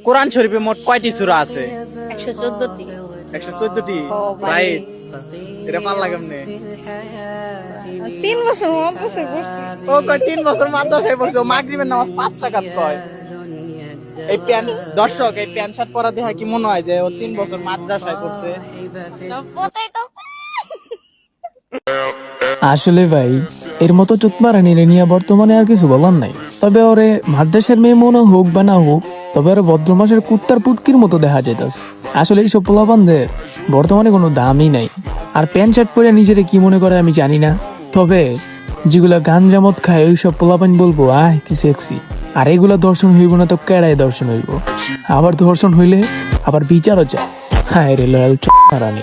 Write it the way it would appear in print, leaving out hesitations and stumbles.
কোরআন শরীফে মোট কয়টি সূরা আছে? 114টি। 114টি। ও ভাই। রাইট। এটা পারলা কেমনে? 3 বছর মাদ্রাসা পড়ছি। ও কয় 3 বছর মাদ্রাসায় পড়ছে, ও মাগরিবের নামাজ 5 রাকাত কয়। এই প্যান্ট দর্শক, এই প্যান্ট শার্ট পরা দেখে কি মনে হয় যে ও 3 বছর মাদ্রাসায় পড়ছে? আসলে ভাই এর মতো চুতমারানি নিয়ে বর্তমানে আর কিছু বলার নাই। তবে ওরে মাদ্রাসার মেয়ে মনে হোক বা না হোক, তবে ওরা ভদ্রমাসের কুত্তার পুটকির মতো দেখা যাইতাছে। আসলে এইসব পোলাপানদের বর্তমানে কোনো দামই নাই। আর প্যান্ট শার্ট পরে নিজেরে কি মনে করে আমি জানি না। তবে যেগুলা গাঞ্জামত খায় ওইসব পোলাপান বলবো আহ কি সেক্সি। আর এগুলা দর্শন হইব না তো কেড়ায় দর্শন হইব। আবার দর্শন হইলে আবার বিচারও যায়। হায় রে লয়াল চুতমারানি।